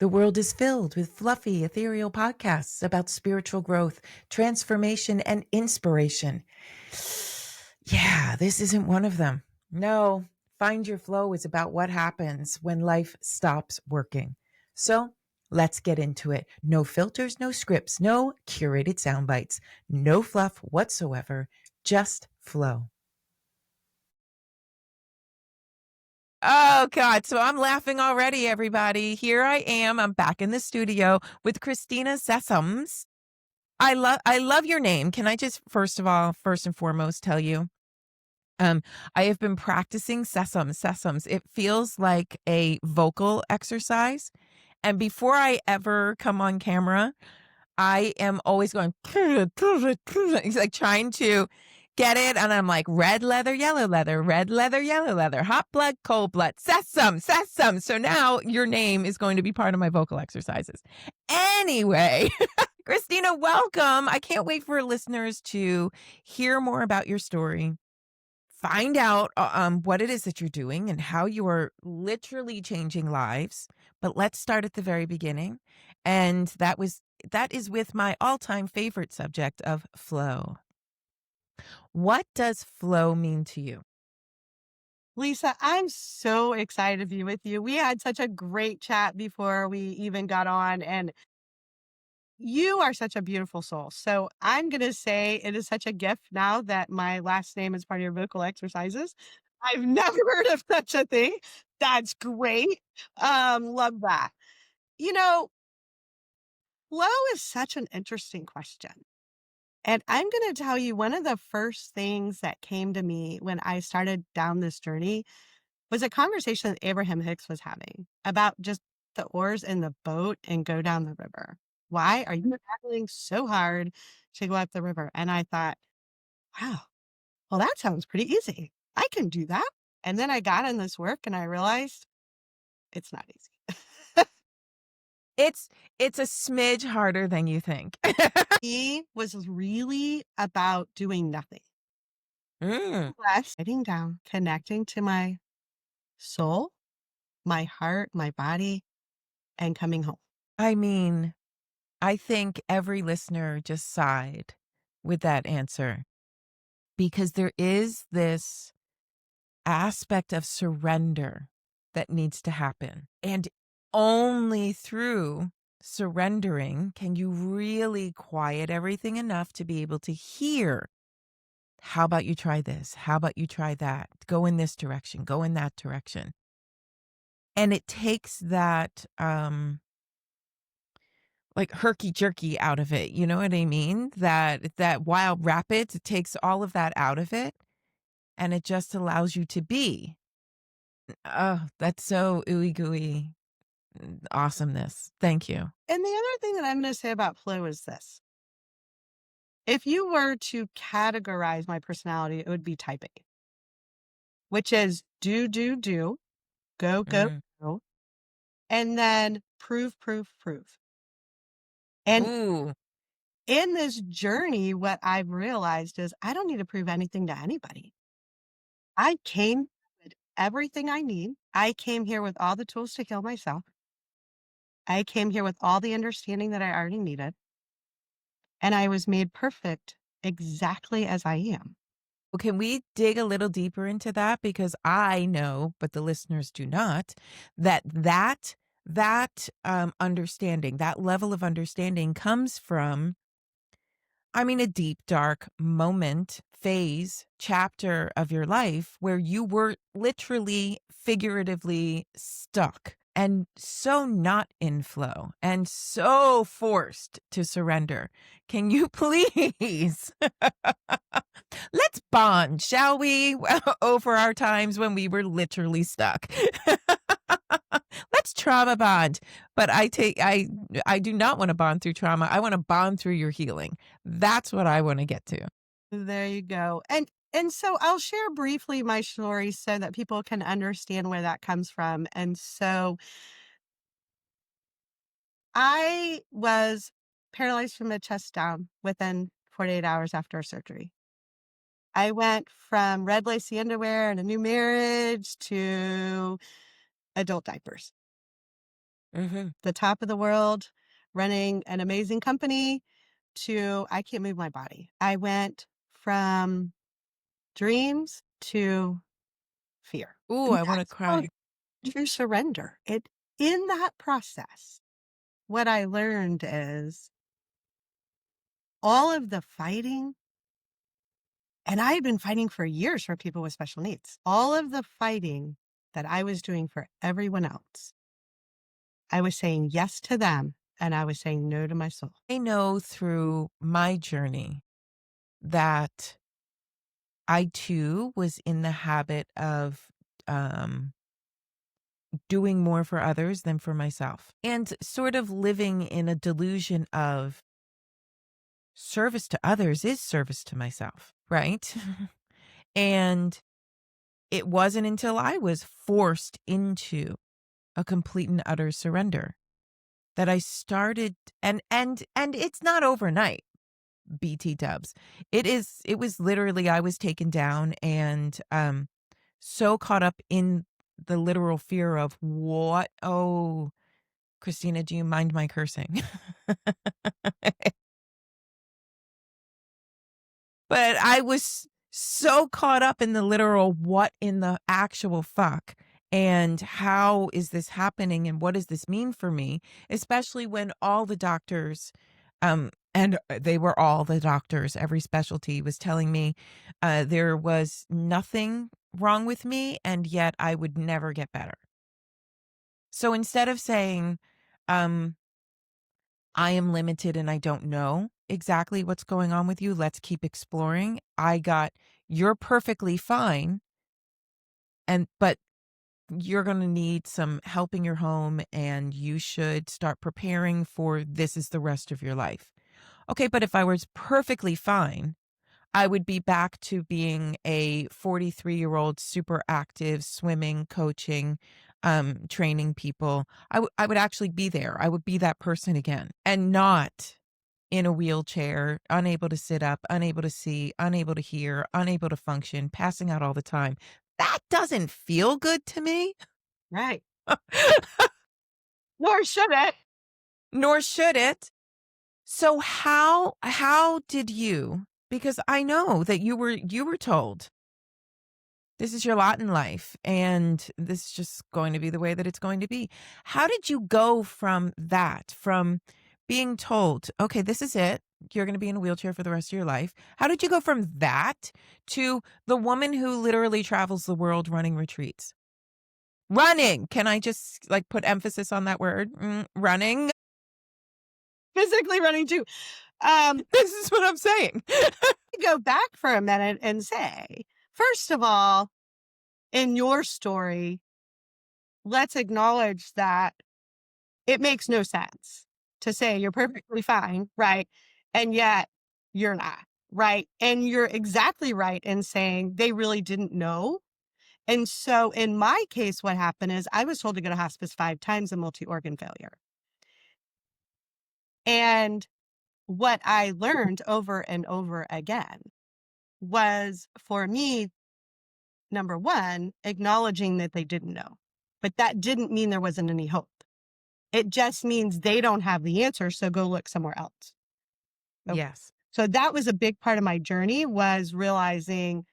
The world is filled with fluffy, ethereal podcasts about spiritual growth, transformation, and inspiration. Yeah, this isn't one of them. No, Find Your Flow is about what happens when life stops working. So let's get into it. No filters, no scripts, no curated sound bites, no fluff whatsoever, just flow. Oh God, so I'm laughing already, everybody. Here I am. I'm back in the studio with Christina Sessoms. I love your name. Can I just first of all, first and foremost tell you, um, I have been practicing sesums. It feels like a vocal exercise. And before I ever come on camera, I am always going, it's like trying to get it. And I'm like, red leather, yellow leather, red leather, yellow leather, hot blood, cold blood, sesame, sesame. So now your name is going to be part of my vocal exercises. Anyway, Christina, welcome. I can't wait for listeners to hear more about your story, find out what it is that you're doing and how you are literally changing lives. But let's start at the very beginning. And that is with my all-time favorite subject of flow. What does flow mean to you? Lisa, I'm so excited to be with you. We had such a great chat before we even got on, and you are such a beautiful soul. So I'm going to say it is such a gift now that my last name is part of your vocal exercises. I've never heard of such a thing. That's great. Love that. You know, flow is such an interesting question. And I'm going to tell you one of the first things that came to me when I started down this journey was a conversation that Abraham Hicks was having about just the oars in the boat and go down the river. Why are you paddling so hard to go up the river? And I thought, wow, well, that sounds pretty easy. I can do that. And then I got in this work and I realized it's not easy. It's a smidge harder than you think. He was really about doing nothing. Mm. Less sitting down, connecting to my soul, my heart, my body, and coming home. I mean, I think every listener just sighed with that answer because there is this aspect of surrender that needs to happen. And only through surrendering can you really quiet everything enough to be able to hear. How about you try this? How about you try that? Go in this direction, go in that direction. And it takes that like herky jerky out of it. You know what I mean? That wild rapids, it takes all of that out of it and it just allows you to be. Oh, that's so ooey gooey awesomeness. Thank you. And the other thing that I'm going to say about flow is this. If you were to categorize my personality, it would be type A, which is do, go, Mm. go, and then prove, prove, prove. And Ooh. in this journey, what I've realized is I don't need to prove anything to anybody. I came with everything I need. I came here with all the tools to heal myself. I came here with all the understanding that I already needed. And I was made perfect exactly as I am. Well, can we dig a little deeper into that? Because I know, but the listeners do not, that understanding, that level of understanding comes from, I mean, a deep, dark moment, phase, chapter of your life where you were literally, figuratively stuck and so not in flow and so forced to surrender. Can you please? Let's bond, shall we? Over our times when we were literally stuck. Let's trauma bond. But I do not want to bond through trauma. I want to bond through your healing. That's what I want to get to. There you go. And so I'll share briefly my story so that people can understand where that comes from. And so I was paralyzed from the chest down within 48 hours after surgery. I went from red lacy underwear and a new marriage to adult diapers. the top of the world, running an amazing company, to I can't move my body. I went from dreams to fear. Ooh, And I wanna that's called cry. true surrender. In that process, what I learned is all of the fighting, and I had been fighting for years for people with special needs. All of the fighting that I was doing for everyone else, I was saying yes to them and I was saying no to my soul. I know through my journey that I too was in the habit of, um, doing more for others than for myself, and sort of living in a delusion of service to others is service to myself, right? And it wasn't until I was forced into a complete and utter surrender that I started, and it's not overnight, BT dubs. It was literally I was taken down and so caught up in the literal fear of what, oh, Christina, do you mind my cursing? But I was so caught up in the literal what in the actual fuck, and how is this happening and what does this mean for me, especially when all the doctors, and they were all the doctors, every specialty was telling me there was nothing wrong with me and yet I would never get better. So instead of saying, um, I am limited and I don't know exactly what's going on with you. Let's keep exploring. I got, you're perfectly fine. But you're going to need some help in your home and you should start preparing for this is the rest of your life. Okay. But if I was perfectly fine, I would be back to being a 43-year-old super active, swimming, coaching, training people. I would actually be there. I would be that person again and not in a wheelchair, unable to sit up, unable to see, unable to hear, unable to function, passing out all the time. That doesn't feel good to me. Right. Nor should it. Nor should it. So how did you, because I know that you were told this is your lot in life and this is just going to be the way that it's going to be. How did you go from that, from being told, okay, this is it, you're going to be in a wheelchair for the rest of your life? How did you go from that to the woman who literally travels the world running retreats? Running. Can I just like put emphasis on that word? Running. Physically running too. Um, This is what I'm saying. go back for a minute and say, first of all, in your story, let's acknowledge that it makes no sense to say you're perfectly fine, right? And yet you're not, right? And you're exactly right in saying they really didn't know. And so in my case, what happened is I was told to go to hospice 5 times and multi-organ failure. And what I learned over and over again was, for me, number one, acknowledging that they didn't know. But that didn't mean there wasn't any hope. It just means they don't have the answer, so go look somewhere else. Okay. Yes. So that was a big part of my journey, was realizing,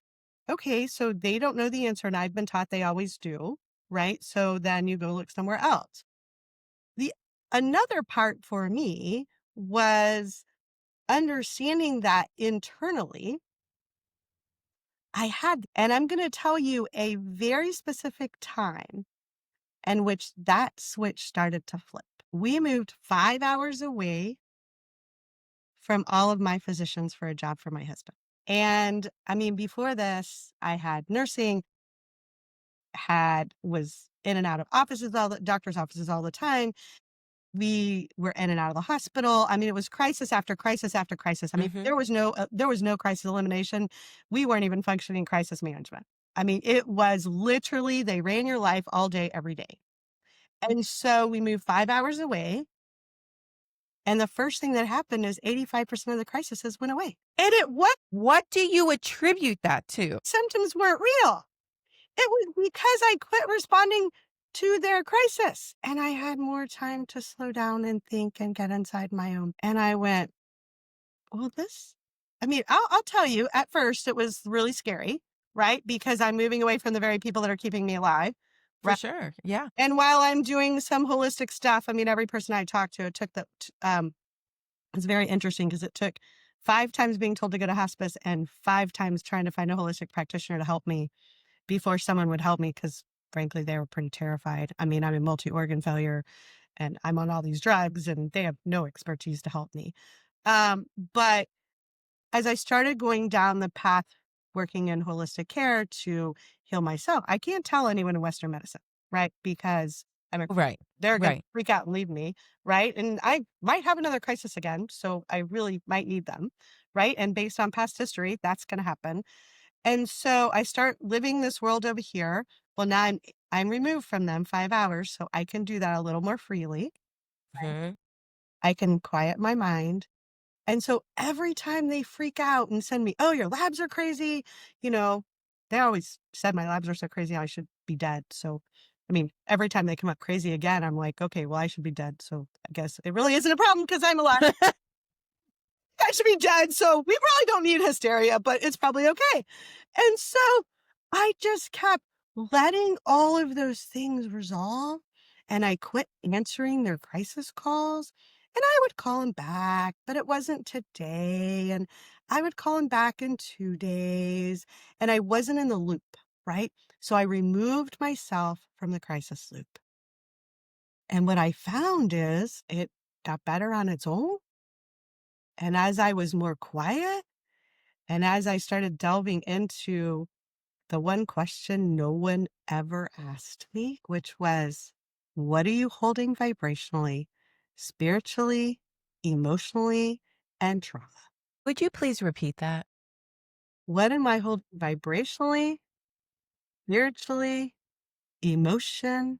okay, so they don't know the answer and I've been taught they always do, right? So then you go look somewhere else. The another part for me was understanding that internally I had, and I'm going to tell you a very specific time in which that switch started to flip. We moved 5 hours away from all of my physicians for a job for my husband. And I mean, before this, I had nursing, was in and out of offices, all the doctor's offices all the time. We were in and out of the hospital. I mean, it was crisis after crisis after crisis. I mean, Mhm. there was no crisis elimination. We weren't even functioning crisis management. I mean, it was literally, they ran your life all day, every day. And so we moved 5 hours away. And the first thing that happened is 85% of the crises went away. And What do you attribute that to? symptoms weren't real. It was because I quit responding to their crisis. And I had more time to slow down and think and get inside my own. And I went, well, I'll tell you, at first it was really scary, right? Because I'm moving away from the very people that are keeping me alive. For Right. sure. Yeah. And while I'm doing some holistic stuff, every person I talked to, it took it's very interesting because it took 5 times being told to go to hospice and 5 times trying to find a holistic practitioner to help me before someone would help me because frankly, they were pretty terrified. I'm in multi-organ failure and I'm on all these drugs and they have no expertise to help me. But as I started going down the path working in holistic care to heal myself, I can't tell anyone in Western medicine, right? Because Right. they're going to Right. freak out and leave me, right? And I might have another crisis again, so I really might need them, right? And based on past history, that's going to happen. And so I start living this world over here. Well, now I'm removed from them 5 hours, so I can do that a little more freely. Mhm. I can quiet my mind. And so every time they freak out and send me, "Oh, your labs are crazy," you know, they always said my labs are so crazy I should be dead. So, every time they come up crazy again, I'm like, "Okay, well, I should be dead." So I guess it really isn't a problem because I'm alive. I should be dead. So we probably don't need hysteria, but it's probably okay. And so I just kept letting all of those things resolve. And I quit answering their crisis calls. And I would call them back, but it wasn't today. And I would call them back in 2 days. And I wasn't in the loop, right? So I removed myself from the crisis loop. And what I found is it got better on its own. And as I was more quiet, and as I started delving into the one question no one ever asked me, which was, what are you holding vibrationally, spiritually, emotionally, and trauma? Would you please repeat that? What am I holding vibrationally, spiritually, emotion,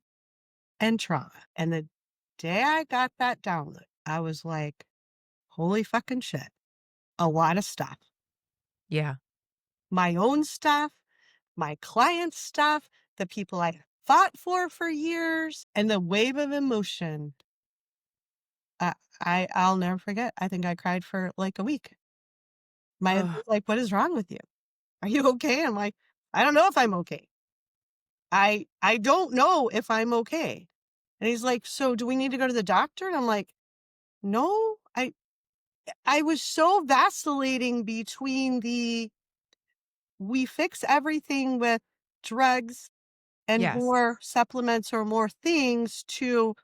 and trauma? And the day I got that download, I was like, holy fucking shit, a lot of stuff. Yeah. My own stuff, my clients' stuff, the people I fought for years, and the wave of emotion. Uh, I'll never forget. I think I cried for like a week. My Ugh. husband's like, "What is wrong with you? Are you okay?" I'm like, "I don't know if I'm okay. I don't know if I'm okay." And he's like, "So do we need to go to the doctor?" And I'm like, "No." I was so vacillating between we fix everything with drugs and Yes. more supplements or more things to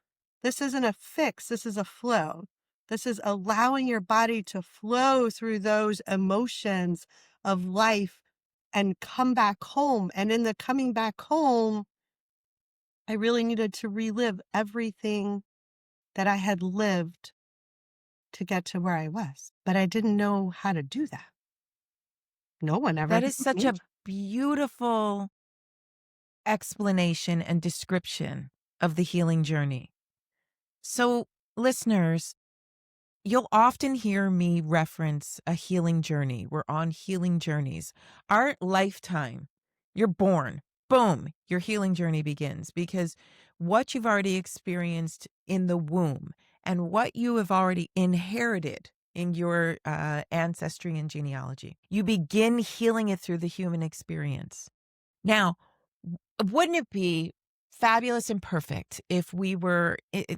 this isn't a fix, this is a flow. This is allowing your body to flow through those emotions of life and come back home. And in the coming back home, I really needed to relive everything that I had lived to get to where I was. But I didn't know how to do that. No one ever That is helped such me. a beautiful explanation and description of the healing journey. So, listeners, you'll often hear me reference a healing journey. We're on healing journeys. Our lifetime, you're born, boom, your healing journey begins because what you've already experienced in the womb and what you have already inherited in your ancestry and genealogy, you begin healing it through the human experience. Now, wouldn't it be fabulous and perfect if we were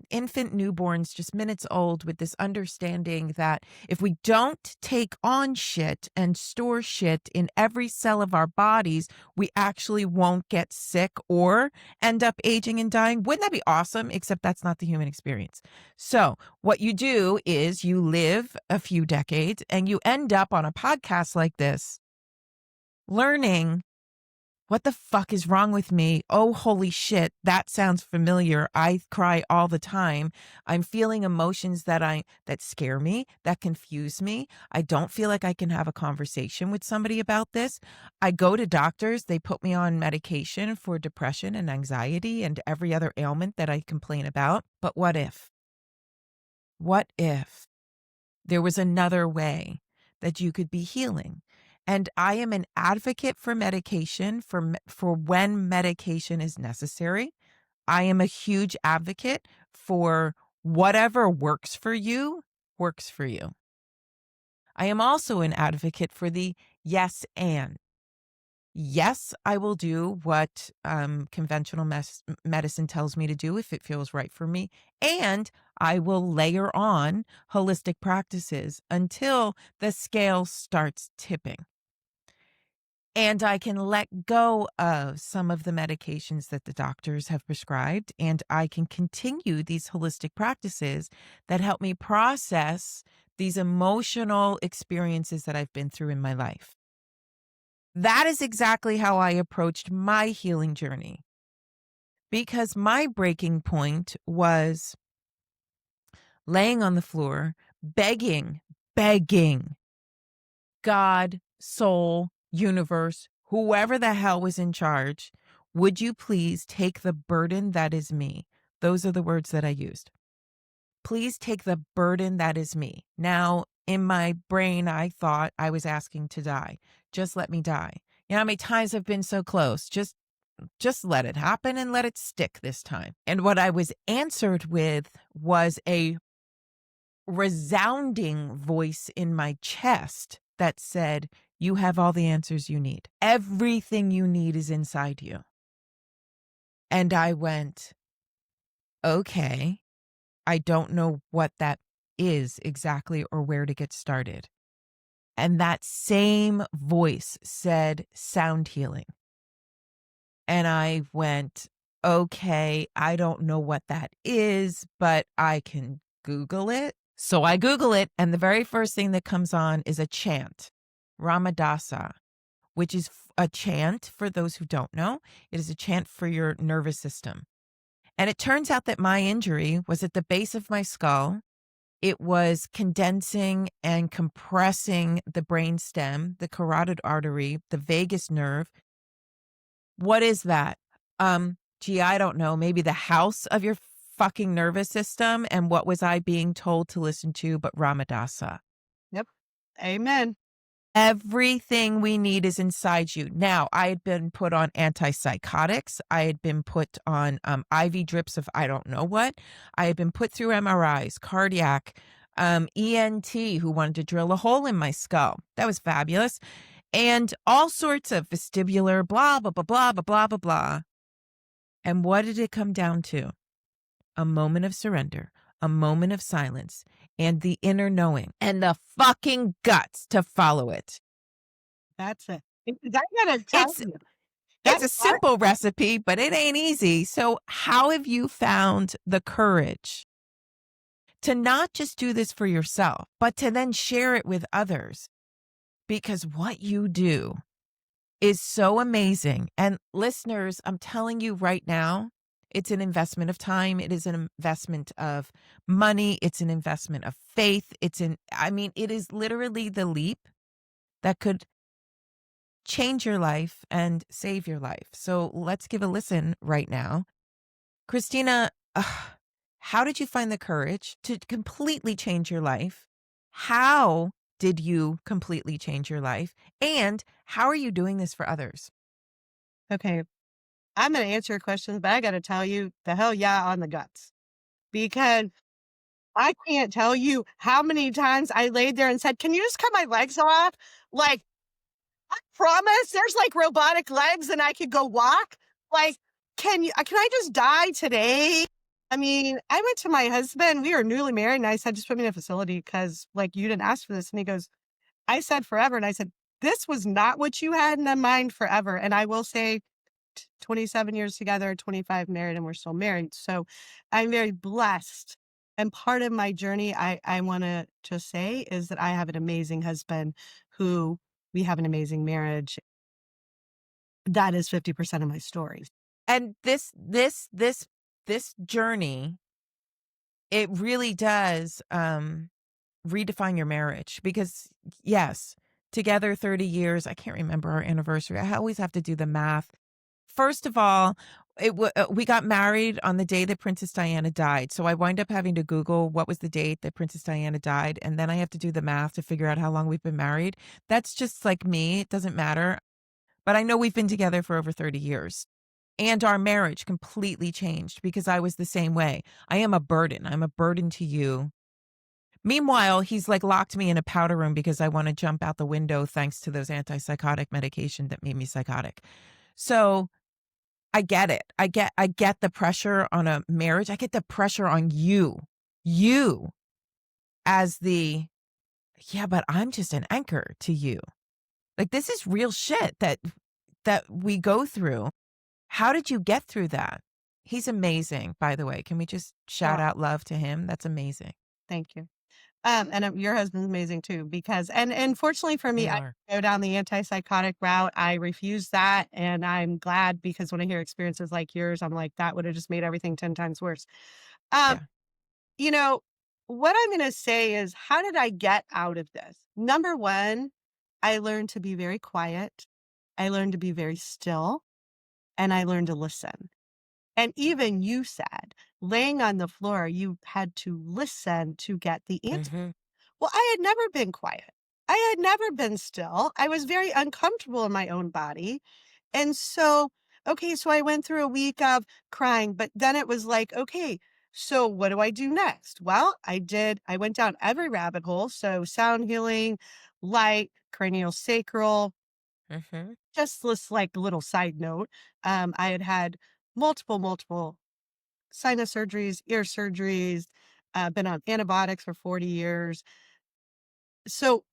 infant newborns, just minutes old, with this understanding that if we don't take on shit and store shit in every cell of our bodies, we actually won't get sick or end up aging and dying? Wouldn't that be awesome? Except that's not the human experience. So, what you do is you live a few decades and you end up on a podcast like this learning what the fuck is wrong with me? Oh, holy shit. That sounds familiar. I cry all the time. I'm feeling emotions that scare me, that confuse me. I don't feel like I can have a conversation with somebody about this. I go to doctors, they put me on medication for depression and anxiety and every other ailment that I complain about. But what if? What if there was another way that you could be healing? And I am an advocate for medication for when medication is necessary. I am a huge advocate for whatever works for you, works for you. I am also an advocate for the yes and. Yes, I will do what conventional medicine tells me to do if it feels right for me. And I will layer on holistic practices until the scale starts tipping. And I can let go of some of the medications that the doctors have prescribed, and I can continue these holistic practices that help me process these emotional experiences that I've been through in my life. That is exactly how I approached my healing journey, because my breaking point was laying on the floor, begging God, soul, universe, whoever the hell was in charge, would you please take the burden that is me? Those are the words that I used. Please take the burden that is me. Now, in my brain, I thought I was asking to die. Just let me die. You know how many times I've been so close? Just let it happen and let it stick this time. And what I was answered with was a resounding voice in my chest that said, "You have all the answers you need. Everything you need is inside you." And I went, okay, I don't know what that is exactly or where to get started. And that same voice said sound healing. And I went, okay, I don't know what that is, but I can Google it. So I Google it, and the very first thing that comes on is a chant, Ramadasa, which is a chant, for those who don't know. It is a chant for your nervous system. And it turns out that my injury was at the base of my skull. It was condensing and compressing the brain stem, the carotid artery, the vagus nerve. What is that? Gee, I don't know. Maybe the house of your fucking nervous system. And what was I being told to listen to but Ramadasa? Yep. Amen. Everything we need is inside you. Now, I had been put on antipsychotics. I had been put on IV drips of I don't know what. I had been put through MRIs, cardiac, ENT, who wanted to drill a hole in my skull. That was fabulous. And all sorts of vestibular, blah, blah, blah, blah, blah, blah, blah, blah. And what did it come down to? A moment of surrender, a moment of silence, and the inner knowing, and the fucking guts to follow it. That's it. I gotta tell It's you, it's that's a hard. simple recipe, but it ain't easy. So how have you found the courage to not just do this for yourself, but to then share it with others? Because what you do is so amazing. And listeners, I'm telling you right now, it's an investment of time. It is an investment of money. It's an investment of faith. It is literally the leap that could change your life and save your life. So let's give a listen right now. Christina, how did you find the courage to completely change your life? How did you completely change your life? And how are you doing this for others? Okay. I'm going to answer your questions, but I got to tell you the hell yeah on the guts, because I can't tell you how many times I laid there and said, "Can you just cut my legs off? Like, I promise there's like robotic legs and I could go walk. Like, can I just die today?" I mean, I went to my husband. We were newly married, and I said, "Just put me in a facility because, like, you didn't ask for this." And he goes, "I said forever." And I said, "This was not what you had in mind forever." And I will say, 27 years together, 25 married, and we're still married. So I'm very blessed. And part of my journey, I want to just say, is that I have an amazing husband who we have an amazing marriage. That is 50% of my story. And this journey, it really does redefine your marriage, because yes, together 30 years, I can't remember our anniversary. I always have to do the math. First of all, we got married on the day that Princess Diana died. So I wind up having to Google what was the date that Princess Diana died, and then I have to do the math to figure out how long we've been married. That's just like me. It doesn't matter. But I know we've been together for over 30 years. And our marriage completely changed because I was the same way. I am a burden. I'm a burden to you. Meanwhile, he's like locked me in a powder room because I want to jump out the window thanks to those antipsychotic medication that made me psychotic. So I get it. I get the pressure on a marriage. I get the pressure on you as the, yeah, but I'm just an anchor to you. Like this is real shit that we go through. How did you get through that? He's amazing, by the way. Can we just shout Oh, out love to him? That's amazing. thank you. And your husband's amazing too, because and fortunately for me, They I are. go down the antipsychotic route. I refuse that, and I'm glad because when I hear experiences like yours, I'm like, that would have just made everything 10 times worse. Um, Yeah. you know, what I'm going to say is, how did I get out of this? Number one, I learned to be very quiet. I learned to be very still, and I learned to listen. And even you said, laying on the floor, you had to listen to get the answer. Mhm. Well, I had never been quiet. I had never been still. I was very uncomfortable in my own body. And so, okay, so I went through a week of crying, but then it was like, okay, so what do I do next? Well, I went down every rabbit hole. So sound healing, light, cranial sacral, Mhm. just this like little side note. I had had multiple sinus surgeries, ear surgeries, been on antibiotics for 40 years. So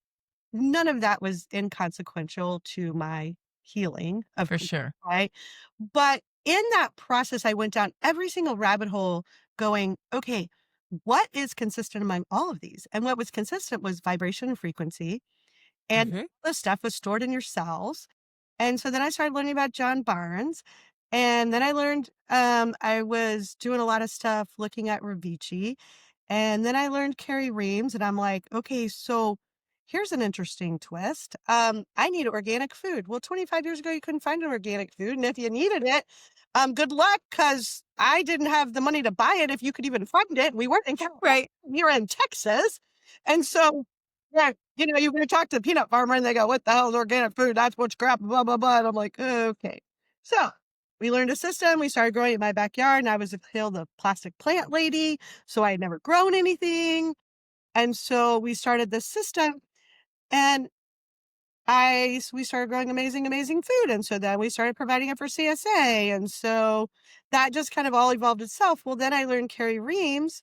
none of that was inconsequential to my healing of For grief, sure. right? But in that process, I went down every single rabbit hole going, okay, what is consistent among all of these? And what was consistent was vibration and frequency. And Mhm. the stuff was stored in your cells. And so then I started learning about John Barnes. And then I learned, I was doing a lot of stuff looking at Ravici. And then I learned Carrie Reams. And I'm like, okay, so here's an interesting twist. I need organic food. Well, 25 years ago, you couldn't find an organic food. And if you needed it, good luck, because I didn't have the money to buy it if you could even find it. We weren't in California, Right. we were in Texas. And so, yeah, you're going to talk to a peanut farmer and they go, what the hell is organic food? That's what's crap, blah, blah, blah. And I'm like, okay. So we learned a system. We started growing in my backyard and I was still the plastic plant lady. So I had never grown anything. And so we started this system and we started growing amazing food. And so then we started providing it for CSA. And so that just kind of all evolved itself. Well, then I learned Carrie Reams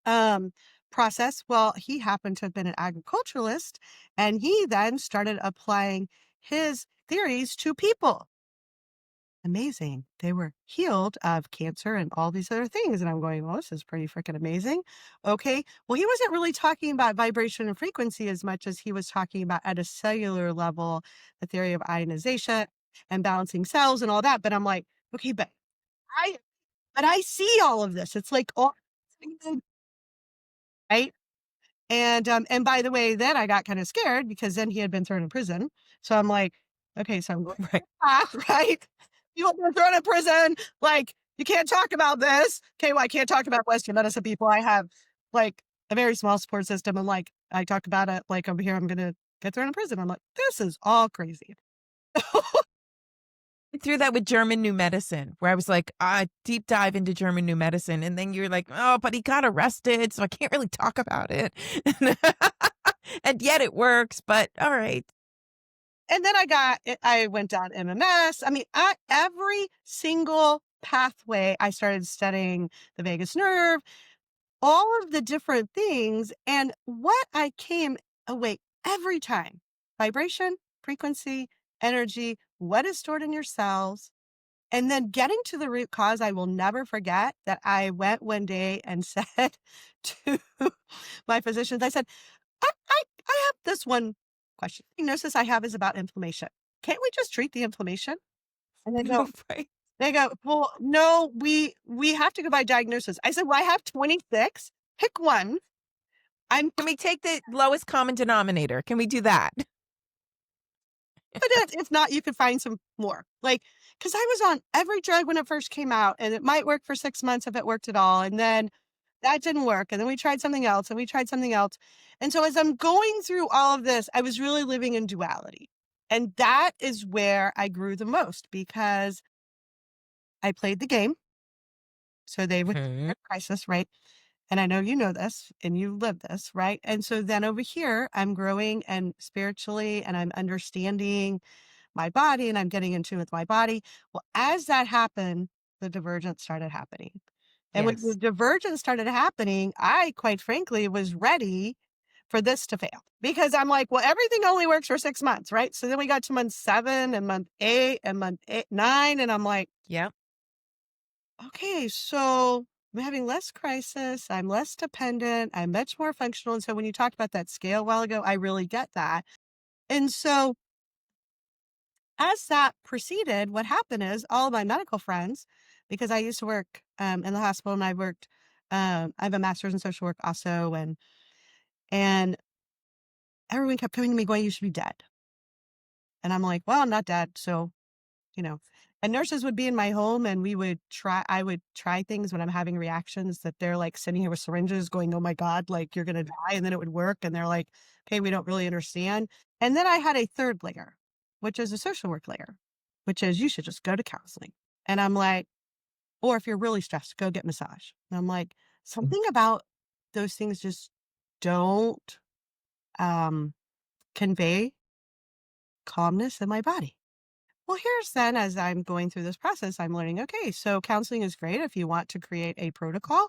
um, process. Well, he happened to have been an agriculturalist, and he then started applying his theories to people. Amazing. They were healed of cancer and all these other things. And I'm going, well, this is pretty freaking amazing. Okay. Well, he wasn't really talking about vibration and frequency as much as he was talking about at a cellular level, the theory of ionization and balancing cells and all that. But I'm like, okay, I I see all of this. It's like all right. And by the way, then I got kind of scared because then he had been thrown in prison. So I'm like, okay, so I'm going Right. right? People been thrown in prison. Like, you can't talk about this. Okay, well, I can't talk about Western medicine people. I have like a very small support system. And like I talk about it like over here, I'm gonna get thrown in prison. I'm like, this is all crazy. Through that with German New Medicine, where I was like, deep dive into German New Medicine. And then you're like, oh, but he got arrested, so I can't really talk about it. And yet it works, but all right. And then I went down MMS. I mean, every single pathway I started studying the vagus nerve, all of the different things. And what I came away every time, vibration, frequency, energy, what is stored in your cells. And then getting to the root cause, I will never forget that I went one day and said to my physicians, I said, I have this one question. The diagnosis I have is about inflammation. Can't we just treat the inflammation? And Right. they go, well, no, we have to go by diagnosis. I said, well, I have 26. Pick one. I'm Can we take the lowest common denominator? Can we do that? confident if not, you could find some more. Like, because I was on every drug when it first came out, and it might work for 6 months if it worked at all. And then that didn't work. And then we tried something else and we tried something else. And so as I'm going through all of this, I was really living in duality. And that is where I grew the most because I played the game. So they would Mhm. crisis, right? And I know you know this and you live this, right? And so then over here, I'm growing and spiritually and I'm understanding my body and I'm getting in tune with my body. Well, as that happened, the divergence started happening. And when the Yes. divergence started happening, I quite frankly was ready for this to fail because I'm like, well, everything only works for 6 months, right? So then we got to month 7 and month 8 and month 9. And I'm like, Yep. okay, so I'm having less crisis. I'm less dependent. I'm much more functional. And so when you talked about that scale a while ago, I really get that. And so as that proceeded, what happened is all of my medical friends, because I used to work in the hospital and I have a master's in social work also. And everyone kept coming to me going, you should be dead. And I'm like, well, I'm not dead. So you know, and nurses would be in my home and I would try things when I'm having reactions that they're like sitting here with syringes going, oh my God, like you're going to die. And then it would work. And they're like, okay, we don't really understand. And then I had a third layer, which is a social work layer, which is you should just go to counseling. And I'm like, or if you're really stressed, go get massage. And I'm like, Mm. something about those things just don't um, convey calmness in my body. Well, here's then as I'm going through this process, I'm learning, okay, so counseling is great if you want to create a protocol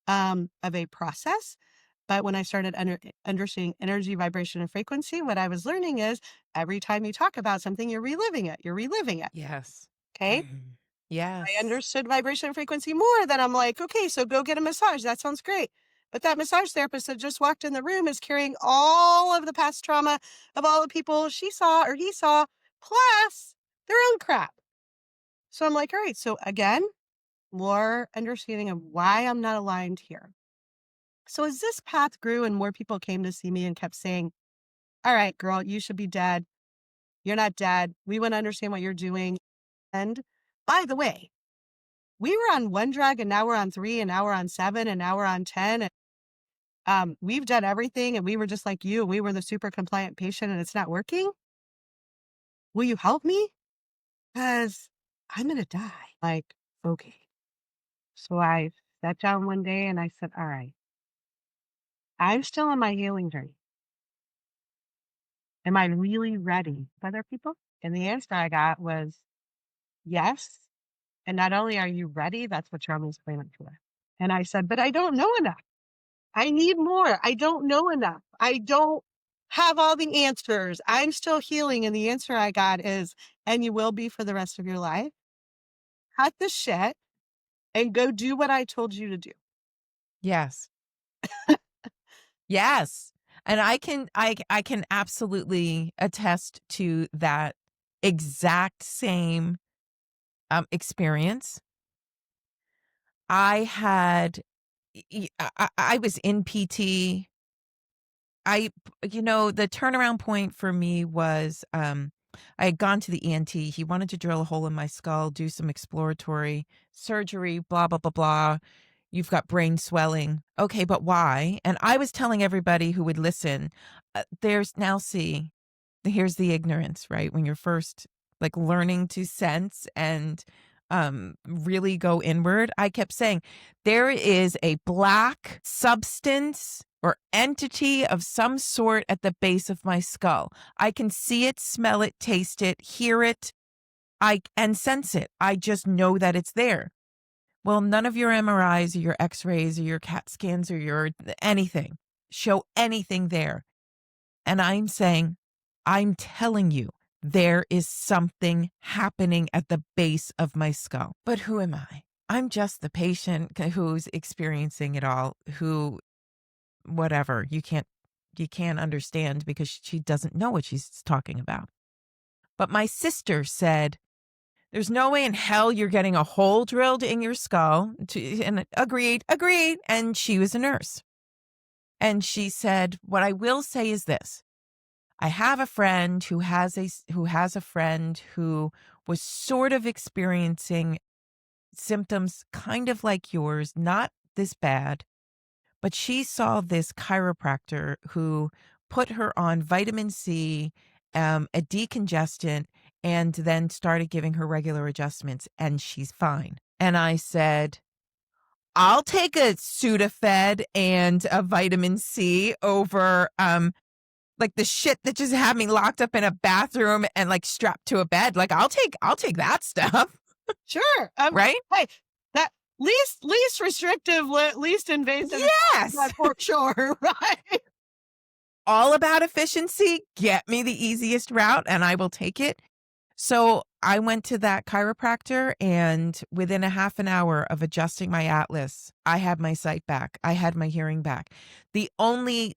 of a process. But when I started understanding energy, vibration, and frequency, what I was learning is every time you talk about something, you're reliving it. You're reliving it. Yes. Okay. Mhm. I Yes. understood vibration and frequency more. Then I'm like, okay, so go get a massage. That sounds great. But that massage therapist that just walked in the room is carrying all of the past trauma of all the people she saw or he saw, plus their own crap. So I'm like, all right, so again, more understanding of why I'm not aligned here. So as this path grew and more people came to see me and kept saying, all right, girl, you should be dead. You're not dead. We want to understand what you're doing. And by the way, we were on one drug and now we're on 3 and now we're on 7 and now we're on 10. And we've done everything and we were just like you. We were the super compliant patient and it's not working. Will you help me? Because I'm going to die. Like, okay. So I sat down one day and I said, all right, I'm still on my healing journey. Am I really ready for other people? And the answer I got was yes. And not only are you ready, that's what you're on this planet for. And I said, but I don't know enough. I need more. I don't know enough. I don't have all the answers. I'm still healing. And the answer I got is, and you will be for the rest of your life. Cut the shit and go do what I told you to do. Yes. Yes. And I can absolutely attest to that exact same experience. I had I was in PT. The turnaround point for me was I had gone to the ENT. He wanted to drill a hole in my skull, do some exploratory surgery, blah blah blah blah. You've got brain swelling. Okay, but why? And I was telling everybody who would listen, there's now see, here's the ignorance, right? When you're first like learning to sense and really go inward, I kept saying there is a black substance or entity of some sort at the base of my skull. I can see it, smell it, taste it, hear it, and sense it. I just know that it's there. Well, none of your MRIs or your X-rays or your CAT scans or your anything show anything there. And I'm saying, I'm telling you, there is something happening at the base of my skull. But who am I? I'm just the patient who's experiencing it all, who, whatever, you can't understand because she doesn't know what she's talking about. But my sister said, there's no way in hell you're getting a hole drilled in your skull. And agreed, agreed. And she was a nurse. And she said, what I will say is this. I have a friend who has a friend who was sort of experiencing symptoms kind of like yours, not this bad, but she saw this chiropractor who put her on vitamin C, a decongestant, and then started giving her regular adjustments, and she's fine. And I said, I'll take a Sudafed and a vitamin C over like the shit that just had me locked up in a bathroom and like strapped to a bed. Like I'll take that stuff. Sure. Right? Hey, that least restrictive, least invasive, Yes. for sure, right? All about efficiency. Get me the easiest route and I will take it. So I went to that chiropractor, and within a half an hour of adjusting my atlas, I had my sight back. I had my hearing back. The only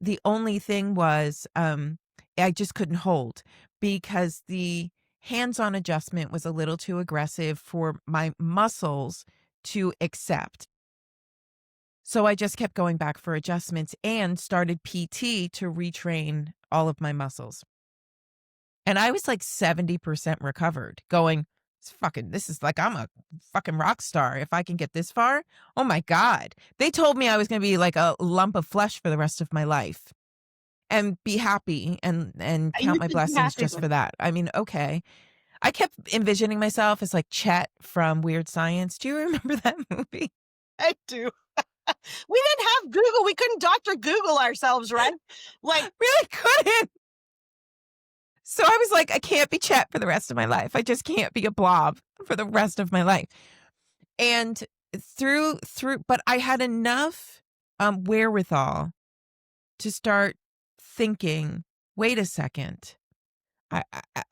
thing was I just couldn't hold because the hands-on adjustment was a little too aggressive for my muscles to accept. So I just kept going back for adjustments and started PT to retrain all of my muscles. And I was like 70% recovered, going, this is like, I'm a fucking rock star. If I can get this far, oh my God. They told me I was going to be like a lump of flesh for the rest of my life and be happy and count You my should be blessings happy just with for that. I mean, okay. I kept envisioning myself as like Chet from Weird Science. Do you remember that movie? I do. We didn't have Google. We couldn't Dr. Google ourselves, right? Like, Really couldn't. So I was like, I can't be Chet for the rest of my life. I just can't be a blob for the rest of my life. And but I had enough wherewithal to start thinking, wait a second.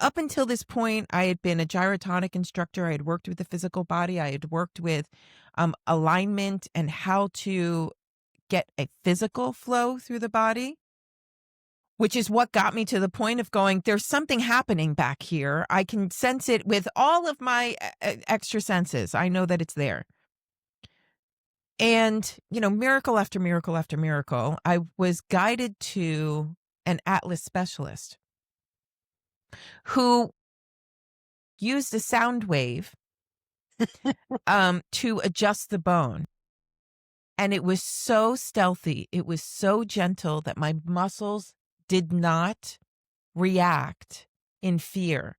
Up until this point, I had been a gyrotonic instructor. I had worked with the physical body. I had worked with alignment and how to get a physical flow through the body, which is what got me to the point of going, there's something happening back here. I can sense it with all of my extra senses. I know that it's there. And, miracle after miracle after miracle, I was guided to an Atlas specialist who used a sound wave to adjust the bone. And it was so stealthy. It was so gentle that my muscles did not react in fear.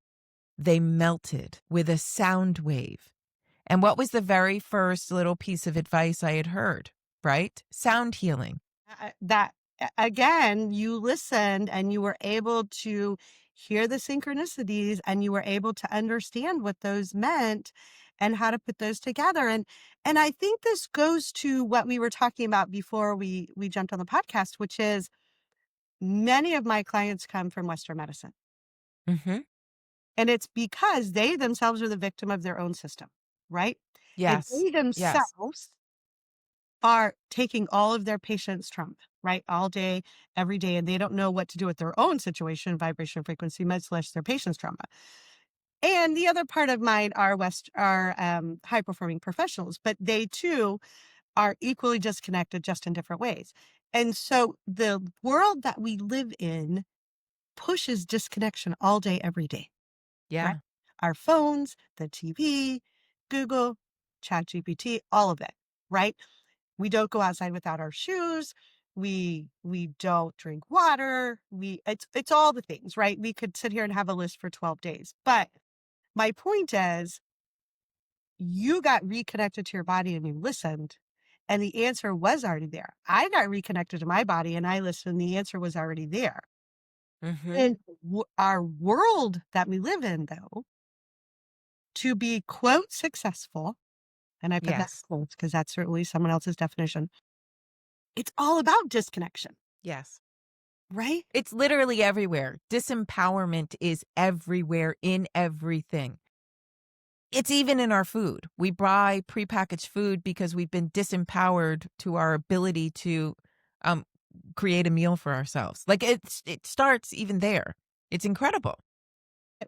They melted with a sound wave. And what was the very first little piece of advice I had heard, right? Sound healing. that again, you listened and you were able to hear the synchronicities and you were able to understand what those meant and how to put those together. And I think this goes to what we were talking about before we jumped on the podcast, which is many of my clients come from Western medicine. Mm-hmm. And it's because they themselves are the victim of their own system, right? And Yes. they Yes. themselves are taking all of their patients' trauma, right? All day, every day, and they don't know what to do with their own situation, vibration, frequency, much less their patient's trauma. And the other part of mine are high performing professionals, but they too are equally disconnected, just in different ways. And so the world that we live in pushes disconnection all day, every day, right? Yeah. Our phones, the TV, Google, ChatGPT, all of it, right? We don't go outside without our shoes. We don't drink water. It's all the things, right? We could sit here and have a list for 12 days. But my point is, you got reconnected to your body and you listened, and the answer was already there. I got reconnected to my body and I listened, and the answer was already there. Mm-hmm. In our world that we live in, though, to be, quote, successful, and I put that Yes. in quotes because that's certainly someone else's definition, it's all about disconnection, Yes. right? It's literally everywhere. Disempowerment is everywhere in everything. It's even in our food. We buy prepackaged food because we've been disempowered to our ability to um, create a meal for ourselves. Like it starts even there. It's incredible.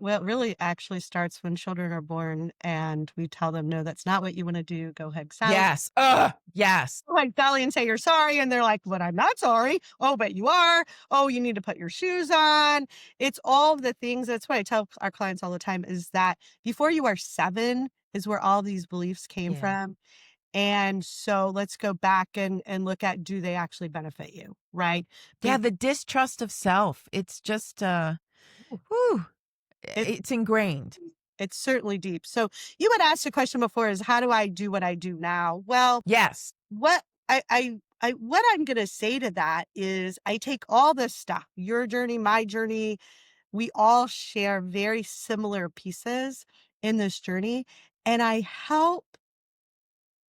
Well, it really actually starts when children are born and we tell them, no, that's not what you want to do. Go hug Sally. Yes. Ugh. Yes. Go hug Sally and say you're sorry. And they're like, but I'm not sorry. Oh, but you are. Oh, you need to put your shoes on. It's all the things. That's what I tell our clients all the time, is that before you are 7 is where all these beliefs came Yeah. from. And so let's go back and look at, do they actually benefit you? Right. Yeah. The distrust of self. It's just, whew. It It's ingrained. it's certainly deep. So you had asked a question before is how do I do what I do now? Well, Yes. what what I'm gonna say to that is I take all this stuff, your journey, my journey, we all share very similar pieces in this journey, and I help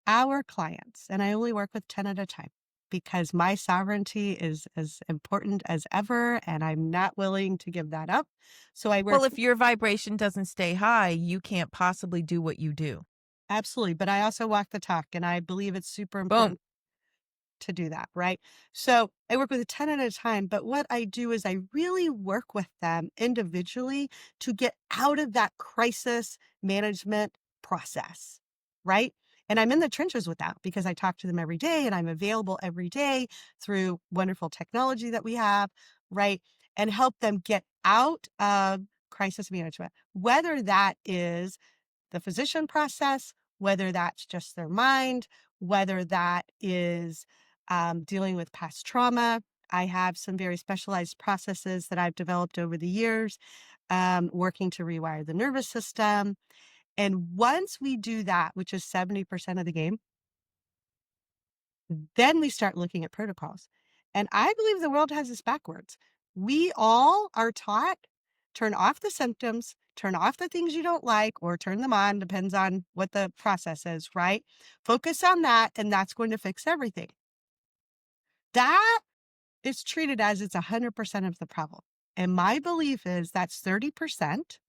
our clients, and I only work with 10 at a time because my sovereignty is as important as ever, and I'm not willing to give that up. So I work Well, if your vibration doesn't stay high, you can't possibly do what you do. absolutely, but I also walk the talk, and I believe it's super Boom. important to do that, right? So I work with a 10 at a time, but what I do is I really work with them individually to get out of that crisis management process, right? And I'm in the trenches with that because I talk to them every day and I'm available every day through wonderful technology that we have, right? And help them get out of crisis management, whether that is the physician process, whether that's just their mind, whether that is dealing with past trauma. I have some very specialized processes that I've developed over the years, working to rewire the nervous system. And once we do that, which is 70% of the game, then we start looking at protocols. And I believe the world has this backwards. We all are taught turn off the symptoms, turn off the things you don't like, or turn them on, depends on what the process is, right? Focus on that, and that's going to fix everything. That is treated as it's 100% of the problem. And my belief is that's 30%.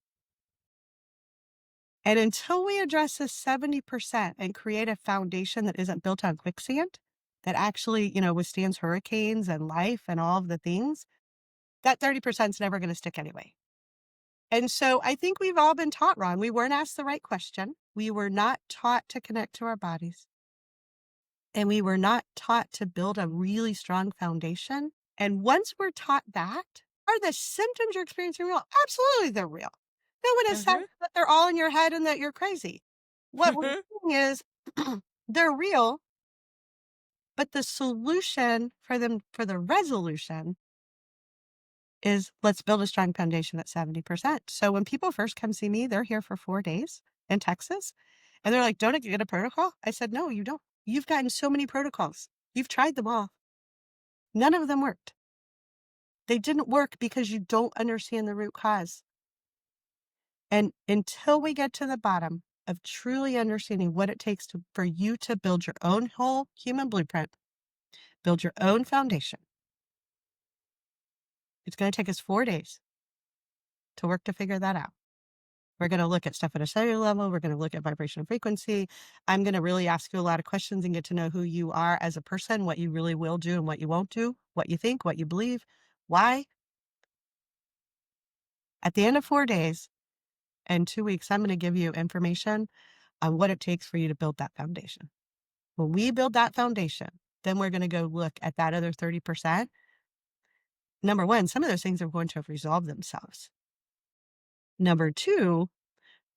And until we address this 70% and create a foundation that isn't built on quicksand, that actually, withstands hurricanes and life and all of the things, that 30% is never going to stick anyway. And so I think we've all been taught wrong. We weren't asked the right question. We were not taught to connect to our bodies. And we were not taught to build a really strong foundation. And once we're taught that, are the symptoms you're experiencing real? Absolutely, they're real. No one has said Mhm. that they're all in your head and that you're crazy. What we're saying is they're real, but the solution for them, for the resolution, is let's build a strong foundation at 70%. So when people first come see me, they're here for 4 days in Texas. And they're like, don't I get a protocol? I said, no, you don't. You've gotten so many protocols. You've tried them all. None of them worked. They didn't work because you don't understand the root cause. And until we get to the bottom of truly understanding what it takes for you to build your own whole human blueprint, build your own foundation, it's going to take us 4 days to work to figure that out. We're going to look at stuff at a cellular level. We're going to look at vibration and frequency. I'm going to really ask you a lot of questions and get to know who you are as a person, what you really will do and what you won't do, what you think, what you believe, why. At the end of 4 days and 2 weeks, I'm going to give you information on what it takes for you to build that foundation. When we build that foundation, then we're going to go look at that other 30%. Number one, some of those things are going to have resolved themselves. Number two,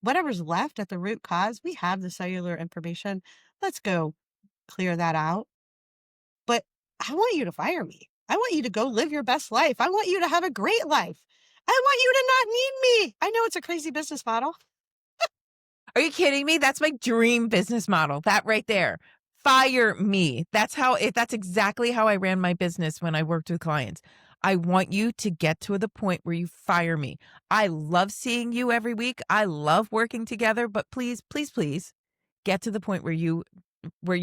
whatever's left at the root cause, we have the cellular information. Let's go clear that out. But I want you to fire me. I want you to go live your best life. I want you to have a great life. I want you to not need me. I know it's a crazy business model. Are you kidding me? That's my dream business model. That right there. Fire me. That's exactly how I ran my business when I worked with clients. I want you to get to the point where you fire me. I love seeing you every week. I love working together, but please, please, please get to the point where you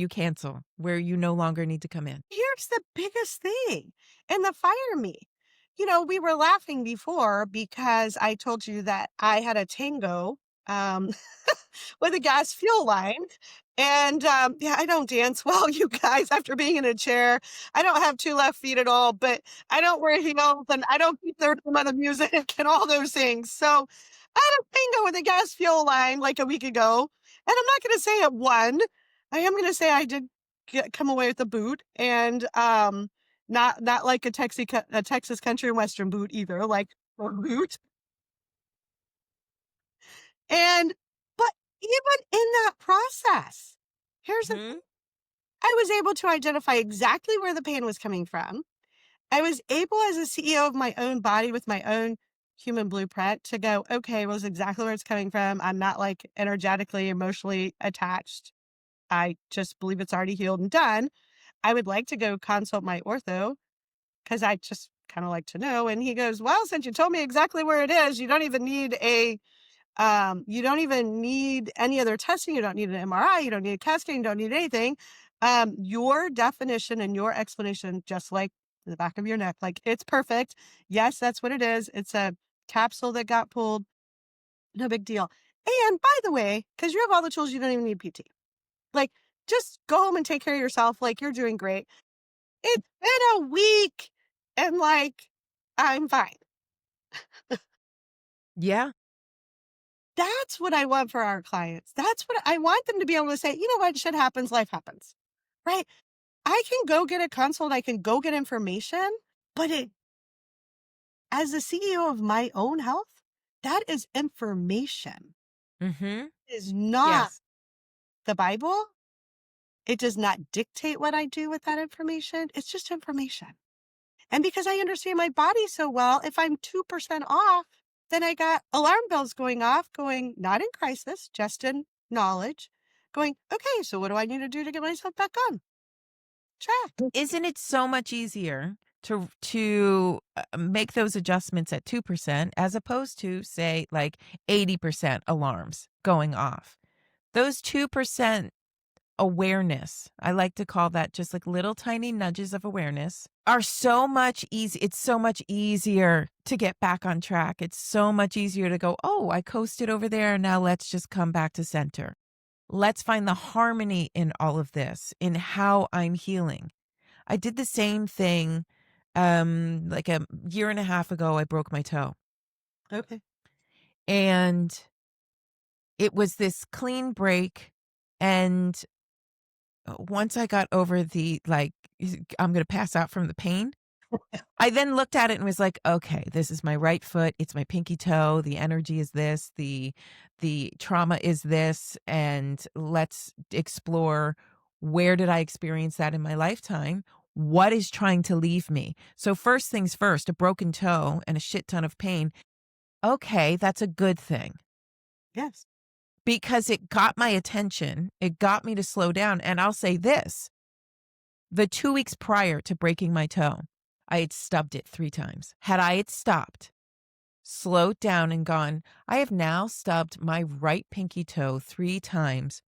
cancel, where you no longer need to come in. Here's the biggest thing in the fire me. We were laughing before because I told you that I had a tango um, with a gas fuel line. And yeah, I don't dance well, you guys, after being in a chair. I don't have two left feet at all, but I don't wear heels and I don't keep the rhythm of the music and all those things. So I had a tango with a gas fuel line like a week ago. And I'm not going to say it won. I am going to say I did come away with a boot and not like a Texas country and western boot either, like a boot. And but even in that process, here's the Mhm. I was able to identify exactly where the pain was coming from. I was able as a CEO of my own body with my own human blueprint to go, okay, well, it's exactly where it's coming from. I'm not like energetically, emotionally attached. I just believe it's already healed and done. I would like to go consult my ortho because I just kind of like to know. And he goes, well, since you told me exactly where it is, you don't even need any other testing. You don't need an MRI. You don't need a CAT scan. You don't need anything. Your definition and your explanation, just like the back of your neck, like it's perfect. Yes, that's what it is. It's a capsule that got pulled. No big deal. And by the way, because you have all the tools, you don't even need PT. Like, just go home and take care of yourself. Like, you're doing great. It's been a week and like, I'm fine. Yeah. That's what I want for our clients. That's what I want them to be able to say, you know what, shit happens, life happens, right? I can go get a consult, I can go get information, but as the CEO of my own health, that is information. Mm-hmm. It is not Yes. the Bible. It does not dictate what I do with that information. It's just information. And because I understand my body so well, if I'm 2% off, then I got alarm bells going off, going not in crisis, just in knowledge, going, okay, so what do I need to do to get myself back on track? Isn't it so much easier to make those adjustments at 2% as opposed to say like 80% alarms going off? Those 2% awareness, I like to call that just like little tiny nudges of awareness, are so much easy. It's so much easier to get back on track. It's so much easier to go, oh, I coasted over there. Now let's just come back to center. Let's find the harmony in all of this, in how I'm healing. I did the same thing like a year and a half ago. I broke my toe. Okay. And it was this clean break. And once I got over the like, I'm going to pass out from the pain, I then looked at it and was like, okay, this is my right foot. It's my pinky toe. The energy is this. The trauma is this. And let's explore, where did I experience that in my lifetime? What is trying to leave me? So first things first, a broken toe and a shit ton of pain. Okay, that's a good thing Yes. because it got my attention. It got me to slow down. And I'll say this, the 2 weeks prior to breaking my toe, I had stubbed it 3 times. Had I had stopped, slowed down and gone, I have now stubbed my right pinky toe 3 times.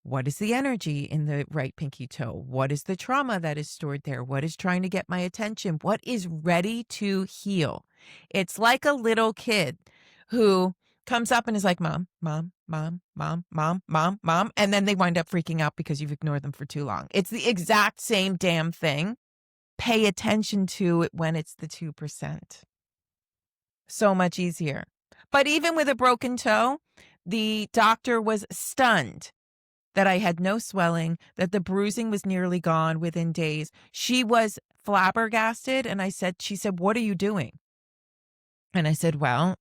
What is the energy in the right pinky toe? What is the trauma that is stored there? What is trying to get my attention? What is ready to heal? It's like a little kid who comes up and is like, mom, mom, mom, mom, mom, mom, mom. And then they wind up freaking out because you've ignored them for too long. It's the exact same damn thing. Pay attention to it when it's the 2%. So much easier. But even with a broken toe, the doctor was stunned that I had no swelling, that the bruising was nearly gone within days. She was flabbergasted. And she said, what are you doing? And I said, well,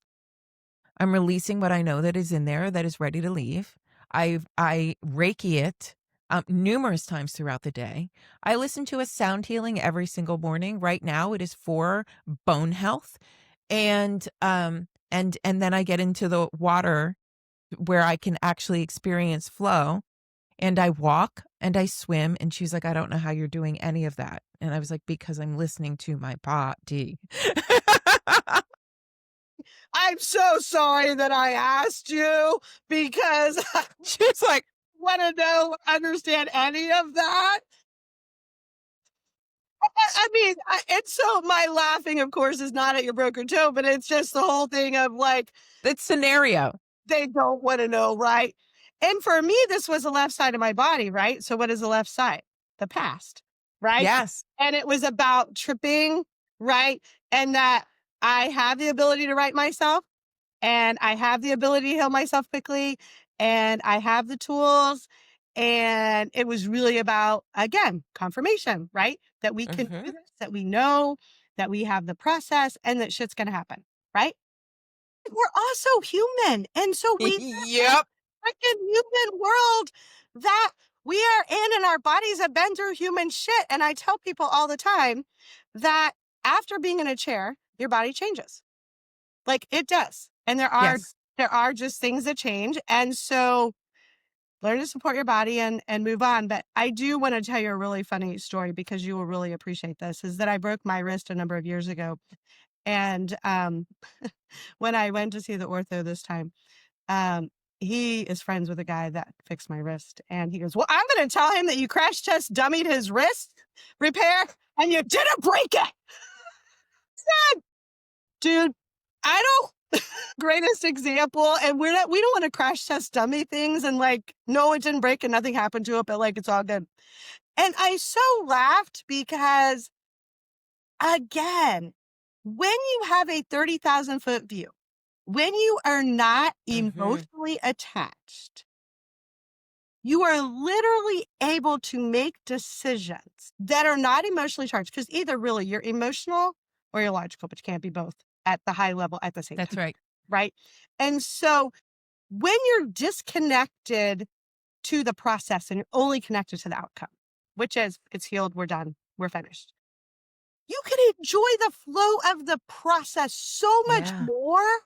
I'm releasing what I know that is in there that is ready to leave. I Reiki it numerous times throughout the day. I listen to a sound healing every single morning. Right now, it is for bone health, and then I get into the water where I can actually experience flow. And I walk and I swim. And she's like, I don't know how you're doing any of that. And I was like, because I'm listening to my body. I'm so sorry that I asked you because I She's like, want to know, understand any of that. I mean, and so my laughing, of course, is not at your broken toe, but it's just the whole thing of like, it's scenario. they don't want to know, right? And for me, this was the left side of my body, right? So what is the left side? The past, right? Yes. And it was about tripping, right? And that I have the ability to right myself and I have the ability to heal myself quickly and I have the tools. And it was really about, again, confirmation, right? That we can Mm-hmm. do this, that we know, that we have the process and that shit's going to happen, right? We're also human. And so we live in Yep. a freaking human world that we are in and our bodies have been through human shit. And I tell people all the time that after being in a chair, your body changes. Like it does. And Yes. there are just things that change. And so learn to support your body and move on. But I do want to tell you a really funny story because you will really appreciate this is that I broke my wrist a number of years ago. And when I went to see the ortho this time, um, he is friends with a guy that fixed my wrist. And he goes, well, I'm going to tell him that you crash test dummied his wrist repair and you didn't break it. Dude, I don't greatest example. And we don't want to crash test dummy things and like, no, it didn't break and nothing happened to it, but like it's all good. And I so laughed because again, when you have a 30,000-foot view, when you are not Mhm. emotionally attached, you are literally able to make decisions that are not emotionally charged because either really you're emotional or you're logical, but you can't be both at the high level at the same That's time. right. Right. And so when you're disconnected to the process and you're only connected to the outcome, which is it's healed, we're done, we're finished, you can enjoy the flow of the process so much Yeah. more